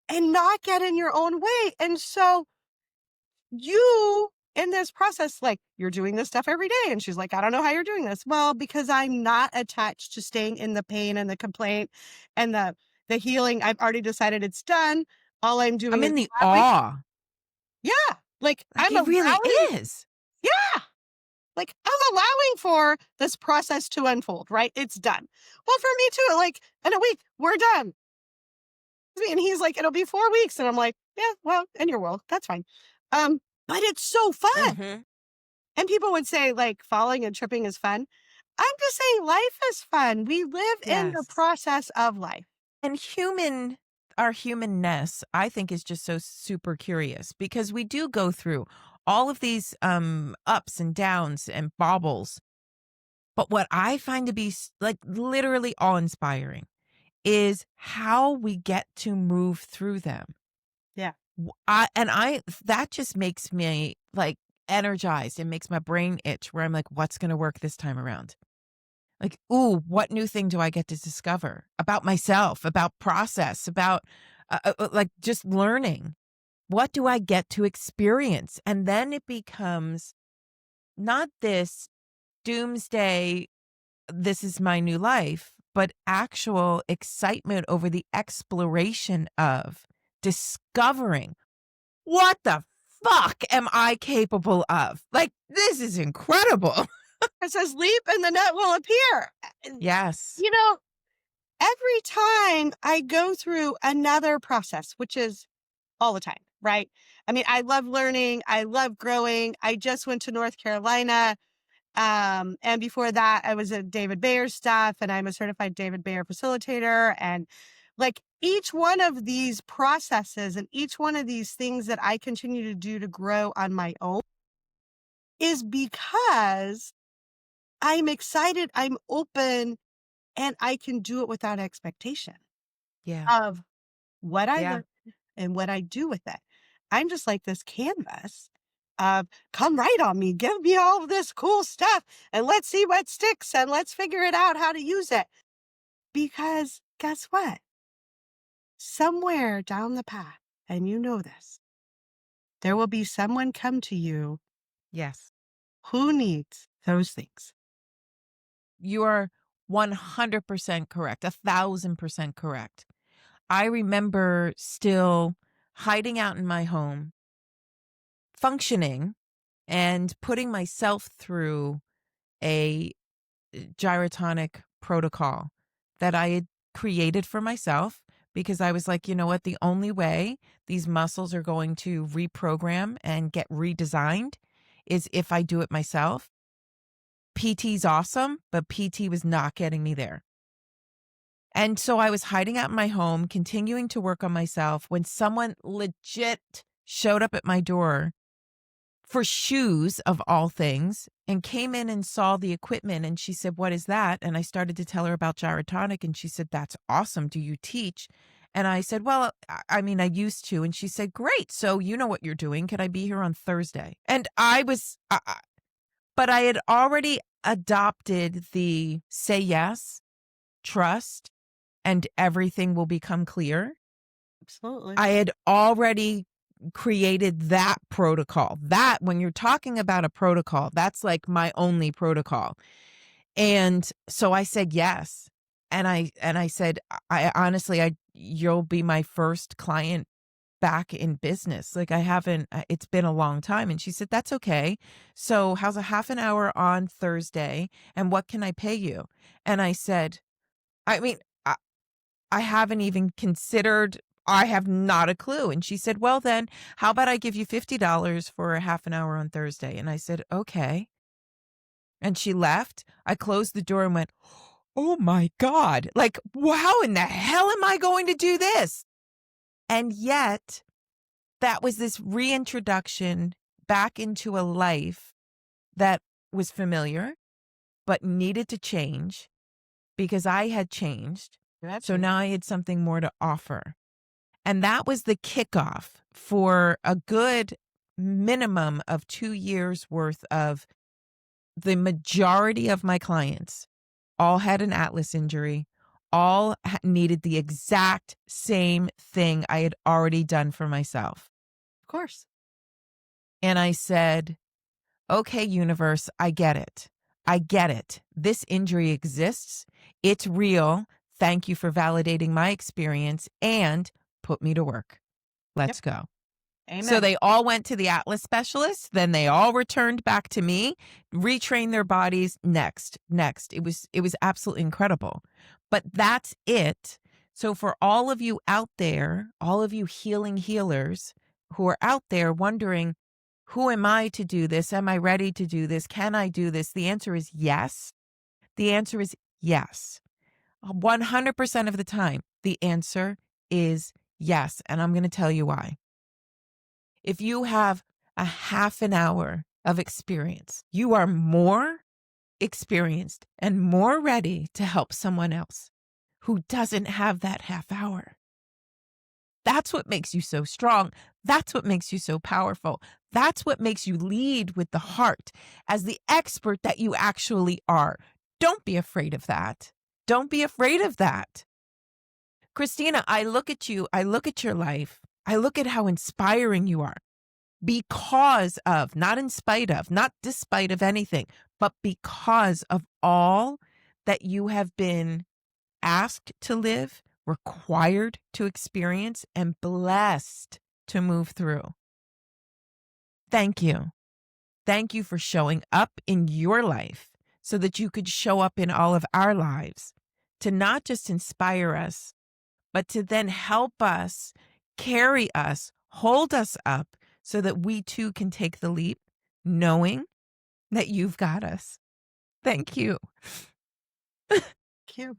and not get in your own way. And so you in this process, like you're doing this stuff every day. And she's like, I don't know how you're doing this. Well, because I'm not attached to staying in the pain and the complaint and the healing. I've already decided it's done. All I'm I'm doing is in the allowing. awe. Yeah. Like Like, I'm it really allowing. is. Yeah. Like I'm allowing for this process to unfold, right? It's done. Well, for me too, like in a week, we're done. And he's like, it'll be 4 weeks. And I'm like, yeah, well, in your world, that's fine. But it's so fun. Mhm. And people would say like falling and tripping is fun. I'm just saying life is fun. We live in the Yes. process of life. And our humanness, I think, is just so super curious because we do go through all of these ups and downs and bobbles. But what I find to be like literally awe-inspiring is how we get to move through them. Yeah. That just makes me like energized and makes my brain itch where I'm like, what's going to work this time around? Like, ooh, what new thing do I get to discover about myself, about process, about like just learning? What do I get to experience? And then it becomes not this doomsday, this is my new life, but actual excitement over the exploration of discovering what the fuck am I capable of? Like, this is incredible. It says leap and the net will appear. And, Yes. you know, every time I go through another process, which is all the time, right? I mean, I love learning. I love growing. I just went to North Carolina. And before that, I was at David Bayer's stuff and I'm a certified David Bayer facilitator. And like each one of these processes and each one of these things that I continue to do to grow on my own is because I'm excited, I'm open, and I can do it without expectation Yeah. of what I Yeah. learn and what I do with it. I'm just like this canvas of come right on me, give me all of this cool stuff, and let's see what sticks and let's figure it out how to use it. Because guess what? Somewhere down the path, and you know this, there will be someone come to you Yes. who needs those things. You are 100% correct, 1,000% correct. I remember still hiding out in my home, functioning and putting myself through a gyrotonic protocol that I had created for myself because I was like, you know what? The only way these muscles are going to reprogram and get redesigned is if I do it myself. PT's awesome, but PT was not getting me there. And so I was hiding out in my home, continuing to work on myself when someone legit showed up at my door for shoes of all things and came in and saw the equipment and she said, "What is that?" And I started to tell her about gyrotonic and she said, "That's awesome. Do you teach?" And I said, "Well, I mean, I used to." And she said, "Great. So you know what you're doing. Can I be here on Thursday?" And but I had already adopted the say yes, trust, and everything will become clear. Absolutely. I had already created that protocol. That, when you're talking about a protocol, that's like my only protocol. And so I said yes. And I said, I honestly, you'll be my first client back in business. Like, I haven't, it's been a long time. And she said, that's okay. So how's a half an hour on Thursday? And what can I pay you? And I said, I mean, I haven't even considered, I have not a clue. And she said, well, then how about I give you $50 for a half an hour on Thursday? And I said, okay. And she left. I closed the door and went, oh my God, like, how in the hell am I going to do this? And yet, that was this reintroduction back into a life that was familiar, but needed to change because I had changed. So Gotcha. now I had something more to offer. And that was the kickoff for a good minimum of 2 years worth of the majority of my clients all had an Atlas injury, all needed the exact same thing I had already done for myself. Of course. And I said, okay, universe, I get it. I get it. This injury exists. It's real. Thank you for validating my experience and put me to work. Yep. Let's go. So Amen. they all went to the Atlas specialist. Then they all returned back to me, retrained their bodies. Next. It was absolutely incredible. But that's it. So for all of you out there, all of you healing healers who are out there wondering, who am I to do this? Am I ready to do this? Can I do this? The answer is yes. The answer is yes. 100% of the time, the answer is yes. And I'm going to tell you why. If you have a half an hour of experience, you are more experienced and more ready to help someone else who doesn't have that half hour. That's what makes you so strong. That's what makes you so powerful. That's what makes you lead with the heart as the expert that you actually are. Don't be afraid of that. Don't be afraid of that. Christina, I look at you, I look at your life, I look at how inspiring you are because of, not in spite of, not despite of anything, but because of all that you have been asked to live, required to experience, and blessed to move through. Thank you. Thank you for showing up in your life so that you could show up in all of our lives to not just inspire us, but to then help us, carry us, hold us up so that we too can take the leap, knowing that you've got us. Thank you. Cute.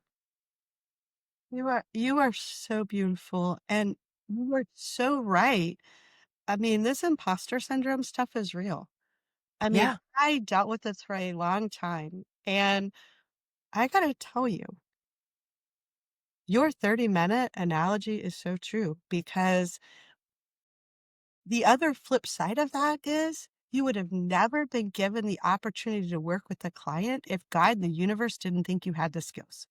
You are so beautiful and you are so right. I mean, this imposter syndrome stuff is real. I mean, Yeah, I dealt with this for a long time and I gotta tell you, your 30-minute analogy is so true because the other flip side of that is you would have never been given the opportunity to work with the client if God and the universe didn't think you had the skills.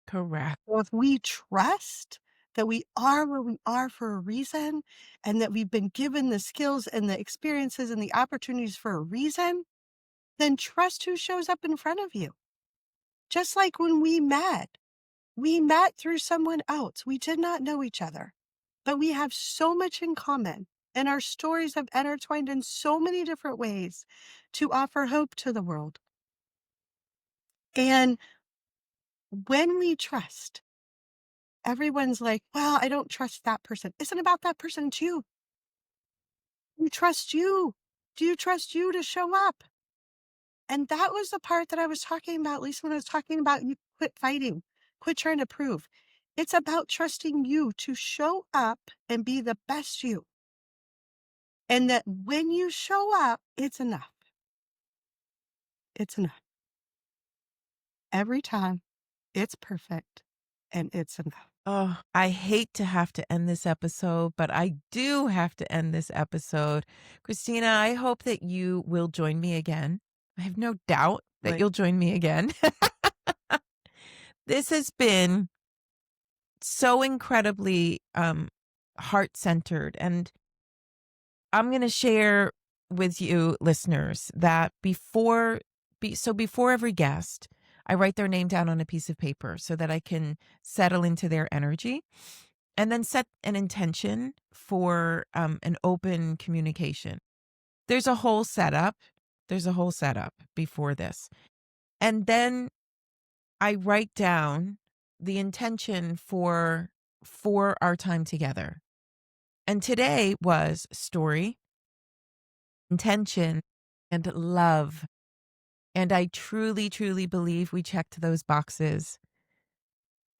correct. So if we trust that we are where we are for a reason and that we've been given the skills and the experiences and the opportunities for a reason, then trust who shows up in front of you. Just like when we met through someone else. We did not know each other, but we have so much in common. And our stories have intertwined in so many different ways to offer hope to the world. And when we trust, everyone's like, well, I don't trust that person. It's not about that person, too. You trust you. Do you trust you to show up? And that was the part that I was talking about, Lisa, when I was talking about you quit fighting, quit trying to prove. It's about trusting you to show up and be the best you. And that when you show up, it's enough. It's enough. Every time, it's perfect and it's enough. Oh, I hate to have to end this episode, but I do have to end this episode. Christina, I hope that you will join me again. I have no doubt that Like, you'll join me again. This has been so incredibly heart-centered. And I'm going to share with you listeners that before every guest, I write their name down on a piece of paper so that I can settle into their energy and then set an intention for an open communication. There's a whole setup. There's a whole setup before this. And then I write down the intention for our time together. And today was story, intention, and love. And I truly, truly believe we checked those boxes.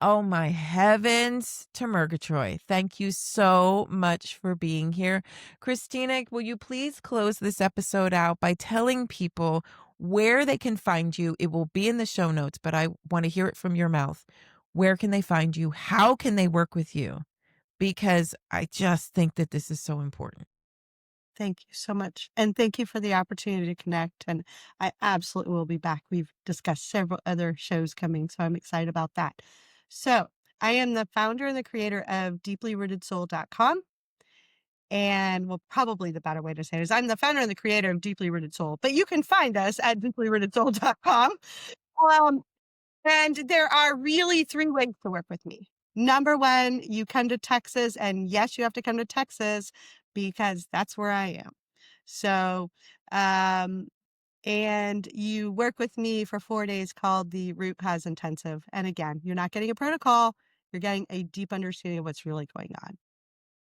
Oh, my heavens to Murgatroyd. Thank you so much for being here. Christina, will you please close this episode out by telling people where they can find you? It will be in the show notes, but I want to hear it from your mouth. Where can they find you? How can they work with you? Because I just think that this is so important. Thank you so much. And thank you for the opportunity to connect. And I absolutely will be back. We've discussed several other shows coming, so I'm excited about that. So I am the founder and the creator of deeplyrootedsoul.com. And well, probably the better way to say it is I'm the founder and the creator of Deeply Rooted Soul, but you can find us at deeplyrootedsoul.com. Um, and there are really 3 ways to work with me. Number 1, you come to Texas, and yes, you have to come to Texas because that's where I am. So, and you work with me for 4 days called the Root Cause Intensive. And again, you're not getting a protocol, you're getting a deep understanding of what's really going on.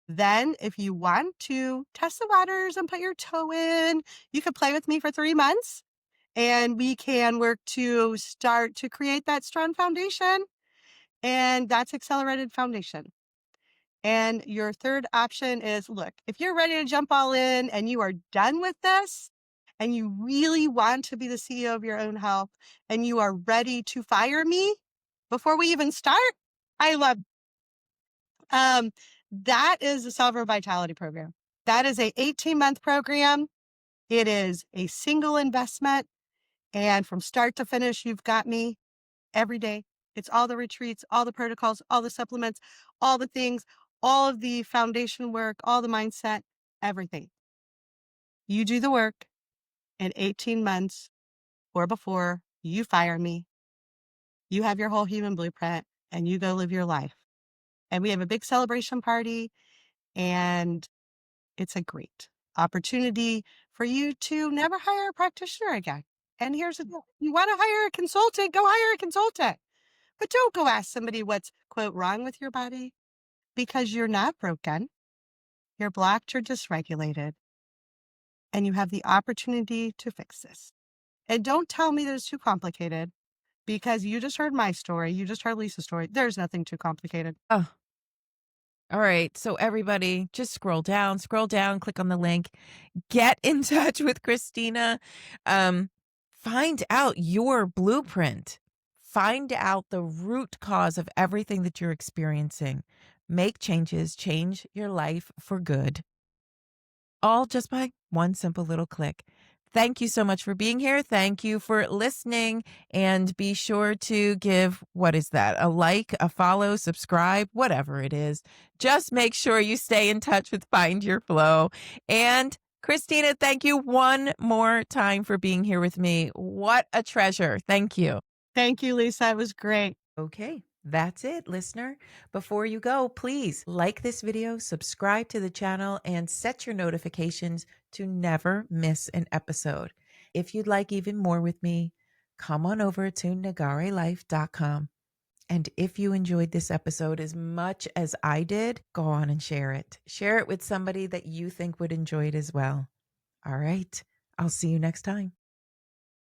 Then, if you want to test the waters and put your toe in, you can play with me for 3 months and we can work to start to create that strong foundation. And that's accelerated foundation. And your third option is look, if you're ready to jump all in and you are done with this and you really want to be the CEO of your own health and you are ready to fire me before we even start, I love that is the Silver Vitality Program. That is a 18-month program. It is a single investment. And from start to finish, you've got me every day. It's all the retreats, all the protocols, all the supplements, all the things, all of the foundation work, all the mindset, everything. You do the work in 18 months or before you fire me. You have your whole human blueprint and you go live your life. And we have a big celebration party and it's a great opportunity for you to never hire a practitioner again. And here's the deal. You want to hire a consultant, go hire a consultant. But don't go ask somebody what's, quote, wrong with your body because you're not broken. You're blocked, you're dysregulated, and you have the opportunity to fix this. And don't tell me that it's too complicated because you just heard my story. You just heard Lisa's story. There's nothing too complicated. Oh, all right. So everybody just scroll down, click on the link, get in touch with Christina. Find out your blueprint. Find out the root cause of everything that you're experiencing. Make changes, change your life for good. All just by one simple little click. Thank you so much for being here. Thank you for listening. And be sure to give, what is that? A like, a follow, subscribe, whatever it is. Just make sure you stay in touch with Find Your Flow. And Christina, thank you one more time for being here with me. What a treasure. Thank you. Thank you, Lisa. It was great. Okay, that's it, listener. Before you go, please like this video, subscribe to the channel, and set your notifications to never miss an episode. If you'd like even more with me, come on over to nagarelife.com. And if you enjoyed this episode as much as I did, go on and share it. Share it with somebody that you think would enjoy it as well. All right, I'll see you next time.